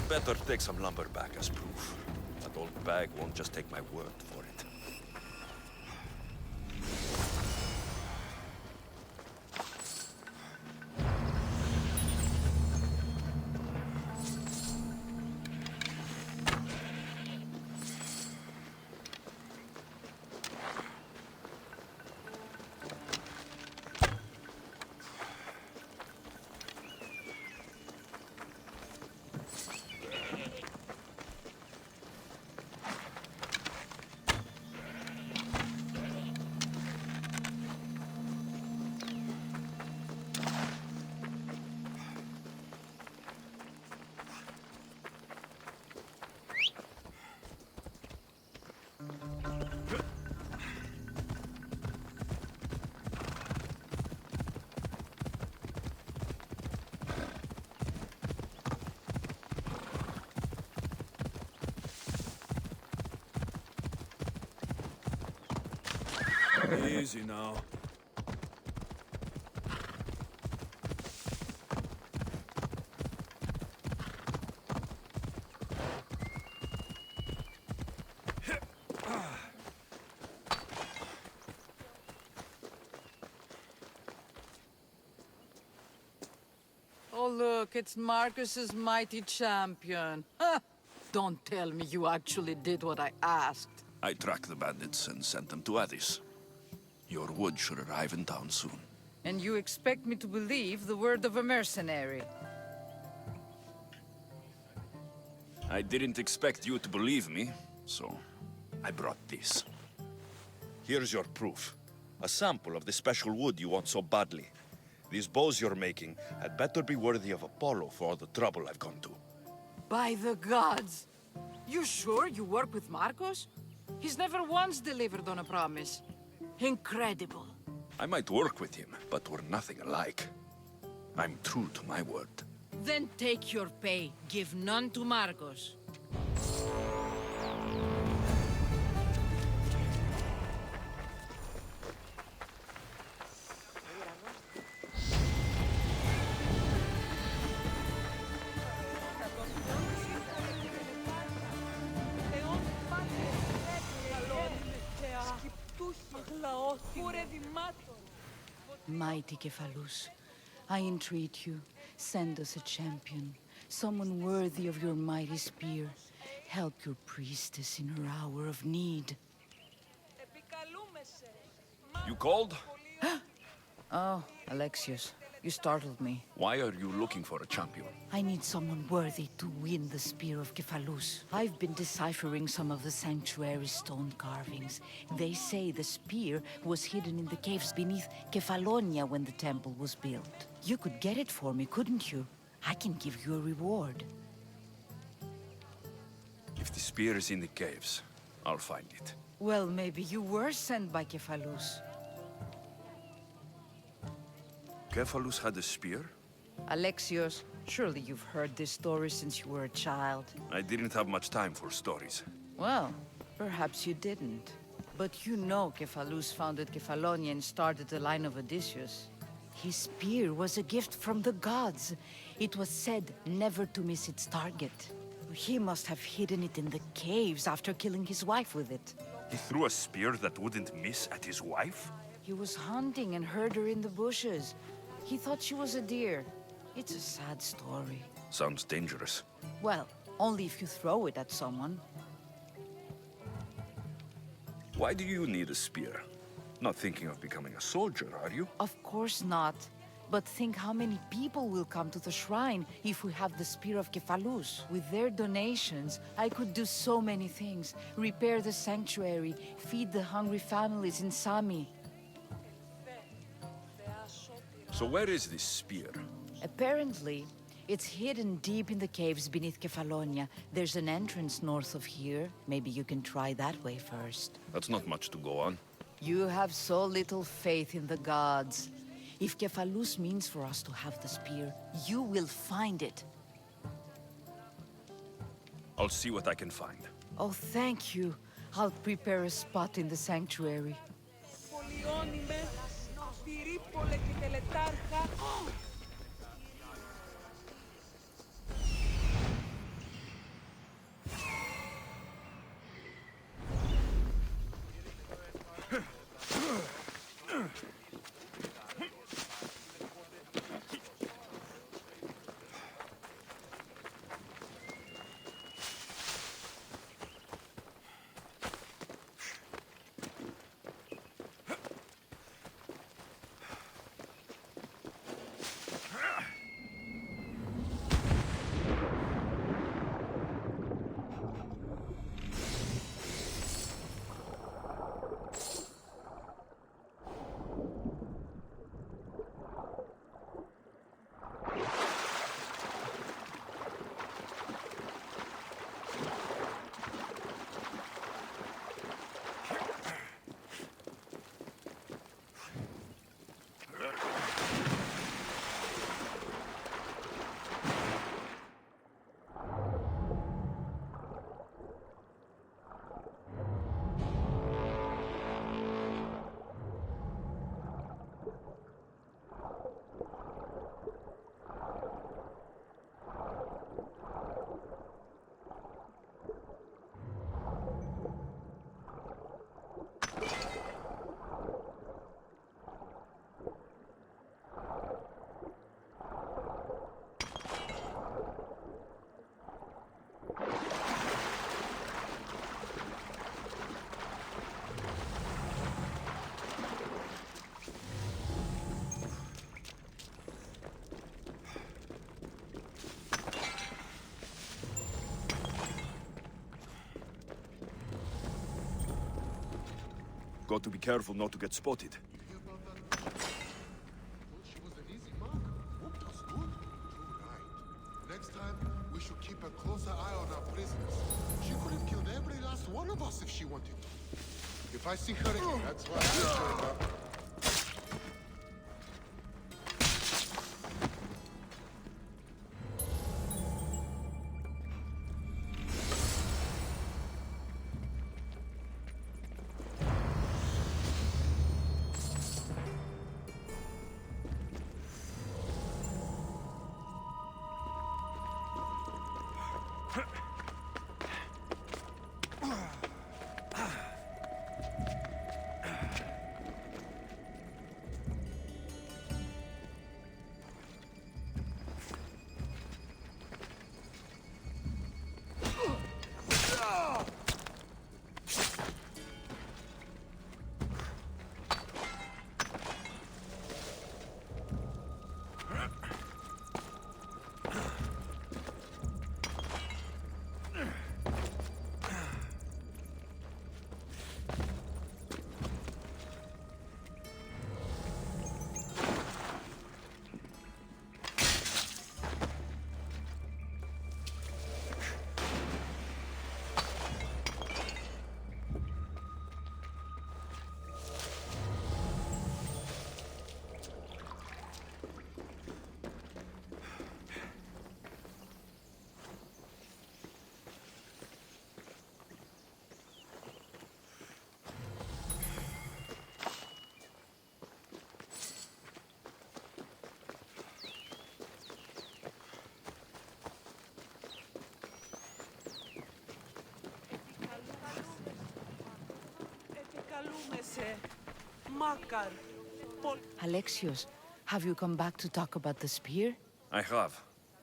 [SPEAKER 12] Better take some lumber back as proof. That old bag won't just take my word for it. Easy now.
[SPEAKER 11] Oh, look, it's Marcus's mighty champion. Ha! Don't tell me you actually did what I asked.
[SPEAKER 12] I tracked the bandits and sent them to Athens. Your wood should arrive in town soon.
[SPEAKER 11] And you expect me to believe the word of a mercenary?
[SPEAKER 12] I didn't expect you to believe me, so I brought this. Here's your proof. A sample of the special wood you want so badly. These bows you're making had better be worthy of Apollo for all the trouble I've gone to.
[SPEAKER 11] By the gods! You sure you work with Marcos? He's never once delivered on a promise. Incredible.
[SPEAKER 12] I might work with him, but we're nothing alike. I'm true to my word.
[SPEAKER 11] Then take your pay. Give none to Marcos. Mighty Cephalus, I entreat you, send us a champion, someone worthy of your mighty spear. Help your priestess in her hour of need.
[SPEAKER 12] You called?
[SPEAKER 11] Oh, Alexios, you startled me.
[SPEAKER 12] Why are you looking for a champion?
[SPEAKER 11] I need someone worthy to win the spear of Cephalus. I've been deciphering some of the sanctuary's stone carvings. They say the spear was hidden in the caves beneath Kefalonia when the temple was built. You could get it for me, couldn't you? I can give you a reward.
[SPEAKER 12] If the spear is in the caves, I'll find it.
[SPEAKER 11] Well, maybe you were sent by Cephalus.
[SPEAKER 12] Cephalus had a spear?
[SPEAKER 11] Alexios, surely you've heard this story since you were a child.
[SPEAKER 12] I didn't have much time for stories.
[SPEAKER 11] Well, perhaps you didn't. But you know Cephalus founded Kefalonia and started the line of Odysseus. His spear was a gift from the gods. It was said never to miss its target. He must have hidden it in the caves after killing his wife with it.
[SPEAKER 12] He threw a spear that wouldn't miss at his wife?
[SPEAKER 11] He was hunting and heard her in the bushes. He thought she was a deer. It's a sad story.
[SPEAKER 12] Sounds dangerous.
[SPEAKER 11] Well, only if you throw it at someone.
[SPEAKER 12] Why do you need a spear? Not thinking of becoming a soldier, are you?
[SPEAKER 11] Of course not. But think how many people will come to the shrine if we have the spear of Cephalus. With their donations, I could do so many things. Repair the sanctuary, feed the hungry families in Sami.
[SPEAKER 12] So where is this spear?
[SPEAKER 11] Apparently, it's hidden deep in the caves beneath Kefalonia. There's an entrance north of here. Maybe you can try that way first.
[SPEAKER 12] That's not much to go on.
[SPEAKER 11] You have so little faith in the gods. If Cephalus means for us to have the spear, you will find it.
[SPEAKER 12] I'll see what I can find.
[SPEAKER 11] Oh, thank you. I'll prepare a spot in the sanctuary.
[SPEAKER 12] Got to be careful not to get spotted.
[SPEAKER 19] She was an easy mark. Whooped us good. Too right. Next time, we should keep a closer eye on our prisoners. She could have killed every last one of us if she wanted to. If I see her again, that's why I showed up.
[SPEAKER 11] Alexios, have you come back to talk about the spear?
[SPEAKER 12] I have.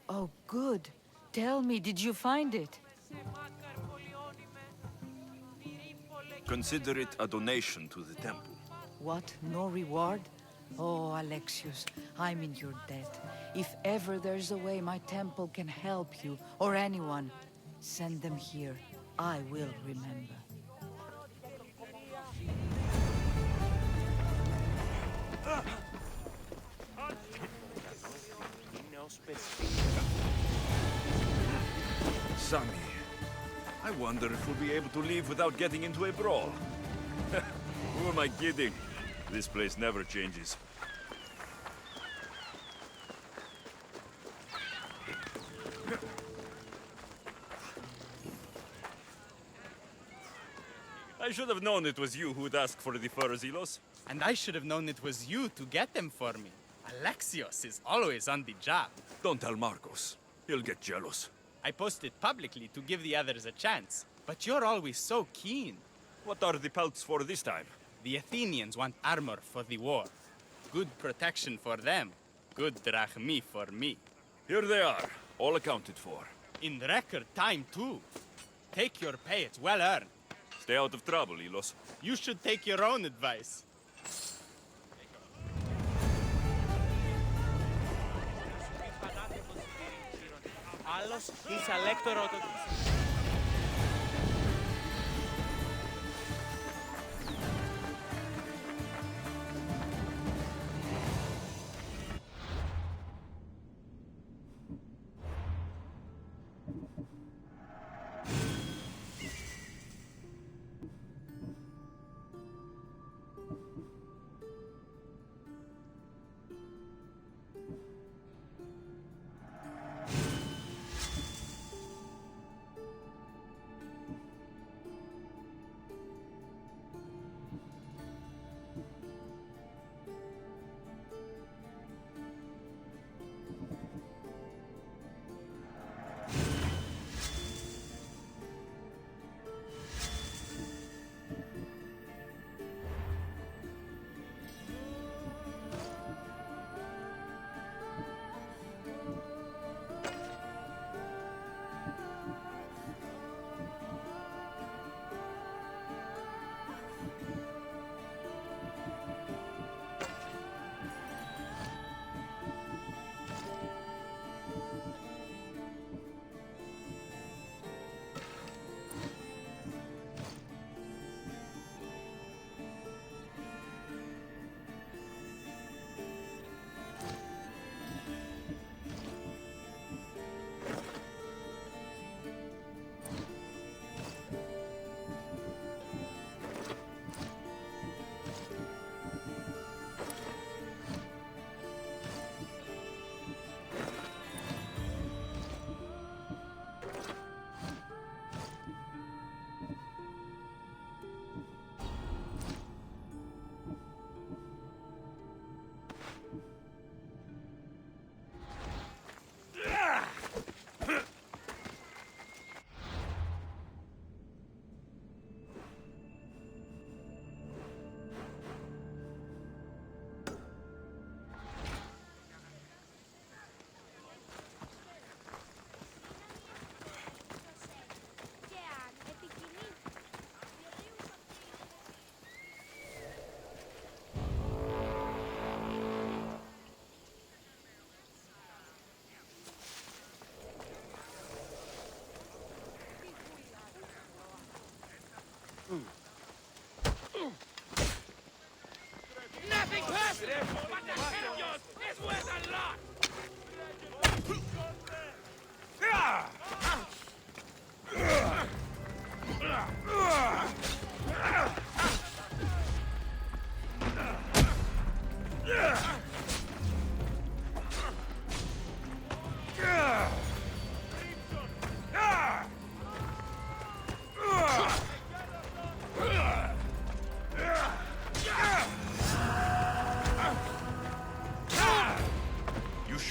[SPEAKER 11] Oh, good. Tell me, did you find it?
[SPEAKER 12] Consider it a donation to the temple.
[SPEAKER 11] What? No reward? Oh, Alexios, I'm in your debt. If ever there's a way my temple can help you, or anyone, send them here. I will remember.
[SPEAKER 12] Sammy, I wonder if we'll be able to leave without getting into a brawl. Who am I kidding? This place never changes. I should have known it was you who'd ask for the furs, Ilos.
[SPEAKER 5] And I should have known it was you to get them for me. Alexios is always on the job.
[SPEAKER 12] Don't tell Marcos. He'll get jealous.
[SPEAKER 5] I posted publicly to give the others a chance, but you're always so keen.
[SPEAKER 12] What are the pelts for this time?
[SPEAKER 5] The Athenians want armor for the war. Good protection for them. Good drachmi for me.
[SPEAKER 12] Here they are, all accounted for.
[SPEAKER 5] In record time, too. Take your pay, it's well earned.
[SPEAKER 12] Stay out of trouble, Ilos.
[SPEAKER 5] You should take your own advice.
[SPEAKER 20] Άλλος εις αλέκτορο το...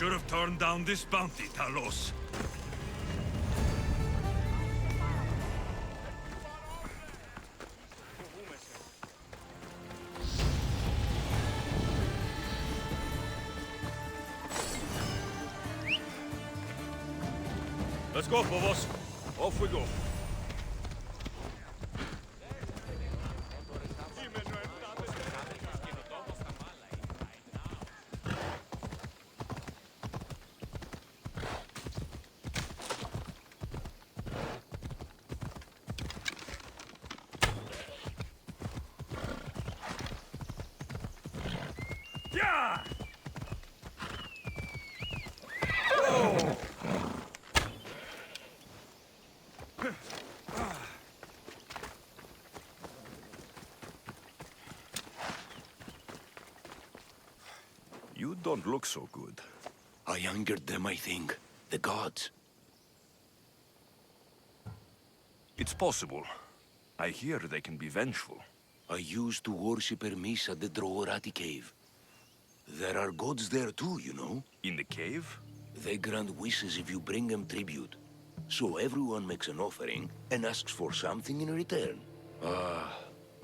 [SPEAKER 21] should have turned down this bounty, Talos.
[SPEAKER 12] Let's go, Phobos. Off we go.
[SPEAKER 21] Yeah!
[SPEAKER 12] You don't look so good.
[SPEAKER 4] I angered them, I think. The gods.
[SPEAKER 12] It's possible. I hear they can be vengeful.
[SPEAKER 4] I used to worship Hermes at the Droorati cave. There are gods there too, you know.
[SPEAKER 12] In the cave?
[SPEAKER 4] They grant wishes if you bring them tribute. So everyone makes an offering and asks for something in return. Ah,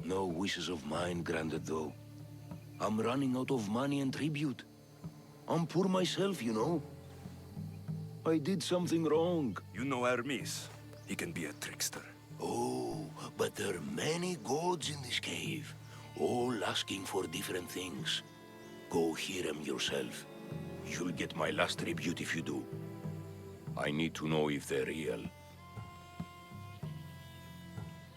[SPEAKER 4] no wishes of mine granted though. I'm running out of money and tribute. I'm poor myself, you know. I did something wrong.
[SPEAKER 12] You know Hermes. He can be a trickster.
[SPEAKER 4] Oh, but there are many gods in this cave, all asking for different things. Go hear them yourself. You'll get my last tribute if you do. I need to know if they're real.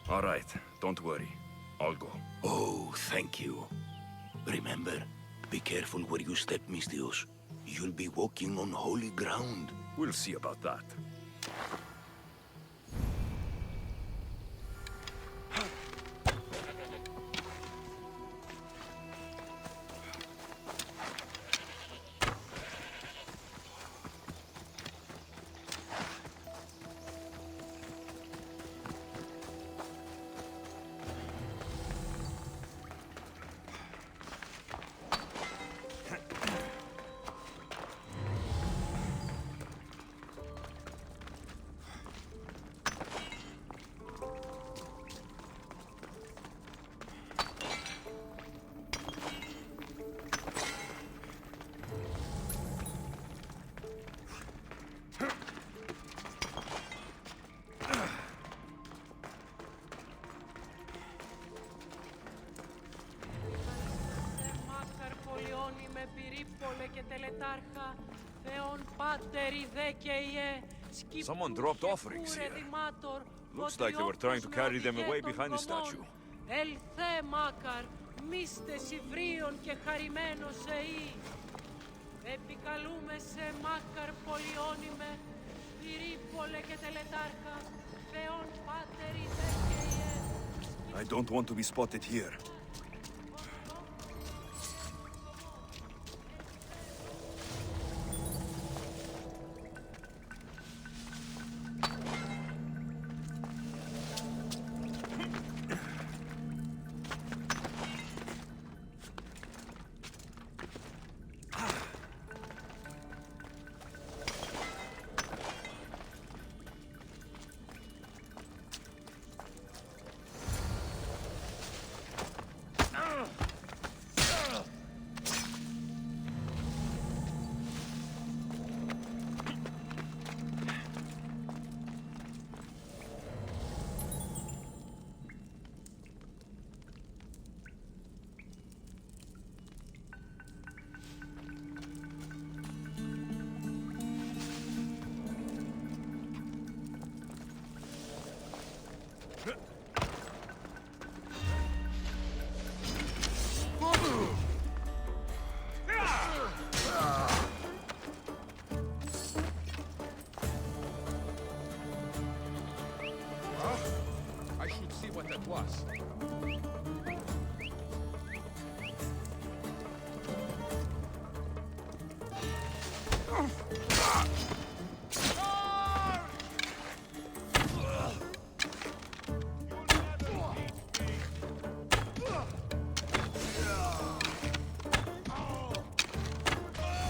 [SPEAKER 12] All right, don't worry. I'll go.
[SPEAKER 4] Oh, thank you. Remember, be careful where you step, Mystios. You'll be walking on holy ground.
[SPEAKER 12] We'll see about that. Someone dropped offerings here. Looks like they were trying to carry them away behind the statue.
[SPEAKER 22] Ελθέ Μάκαρ, μίστε Σιβρίων και χαρημένος εή. Επικαλούμε σε Μάκαρ πολιόνιμε, Πυρίπολε και τελετάρχα, Θεόν πάτερ ιδέ.
[SPEAKER 12] I don't want to be spotted here.
[SPEAKER 19] I should see what that was.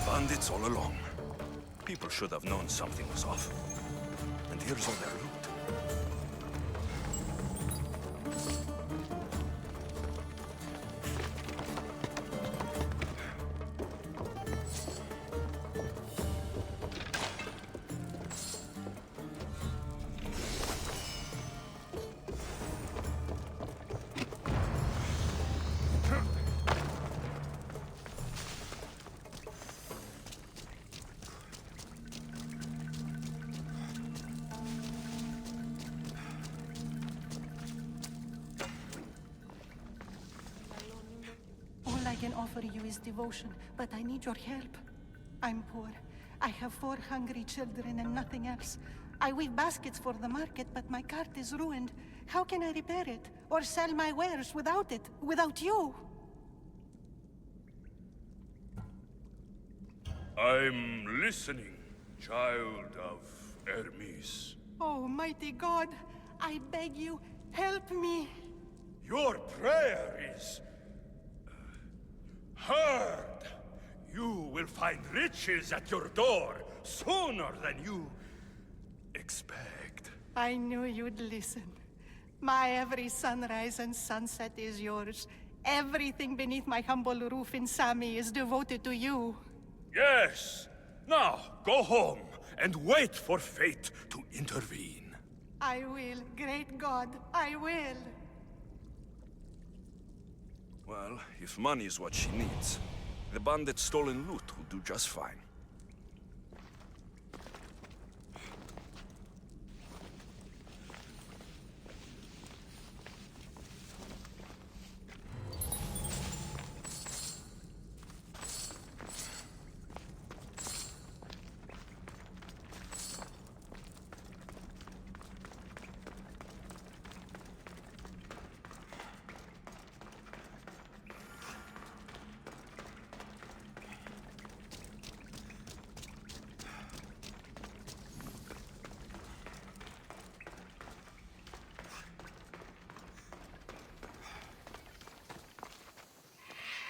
[SPEAKER 12] Bandits all along. People should have known something was off. And here's all their loot.
[SPEAKER 1] All I can offer you is devotion, but I need your help. I'm poor. I have 4 hungry children and nothing else. I weave baskets for the market, but my cart is ruined. How can I repair it? Or sell my wares without it? Without you?
[SPEAKER 17] I'm listening, child of Hermes.
[SPEAKER 1] Oh, mighty God, I beg you, help me.
[SPEAKER 2] Your prayer is heard. You will find riches at your door sooner than you expect.
[SPEAKER 1] I knew you'd listen. My every sunrise and sunset is yours. Everything beneath my humble roof in Sami is devoted to you.
[SPEAKER 2] Yes. Now, go home and wait for fate to intervene.
[SPEAKER 1] I will, great God, I will.
[SPEAKER 12] Well, if money is what she needs, the bandit's stolen loot will do just fine.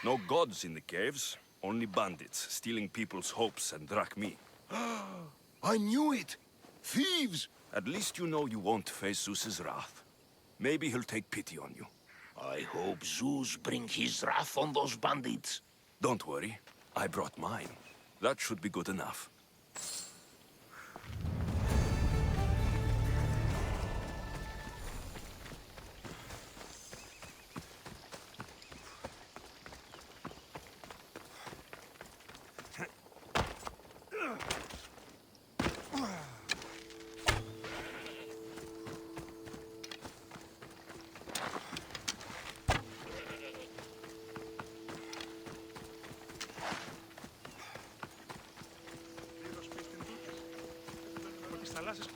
[SPEAKER 12] No gods in the caves, only bandits stealing people's hopes and drachmi.
[SPEAKER 4] I knew it! Thieves!
[SPEAKER 12] At least you know you won't face Zeus's wrath. Maybe he'll take pity on you.
[SPEAKER 4] I hope Zeus brings his wrath on those bandits.
[SPEAKER 12] Don't worry, I brought mine. That should be good enough.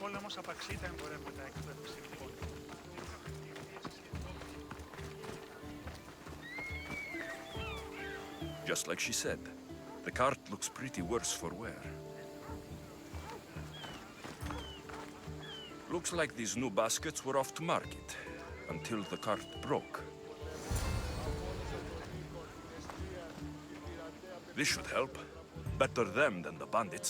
[SPEAKER 3] πόλεμος απαξί τα εμπορεύματα εκπαίδευση.
[SPEAKER 12] Just like she said, the cart looks pretty worse for wear. Looks like these new baskets were off to market, until the cart broke. This should help. Better them than the bandits.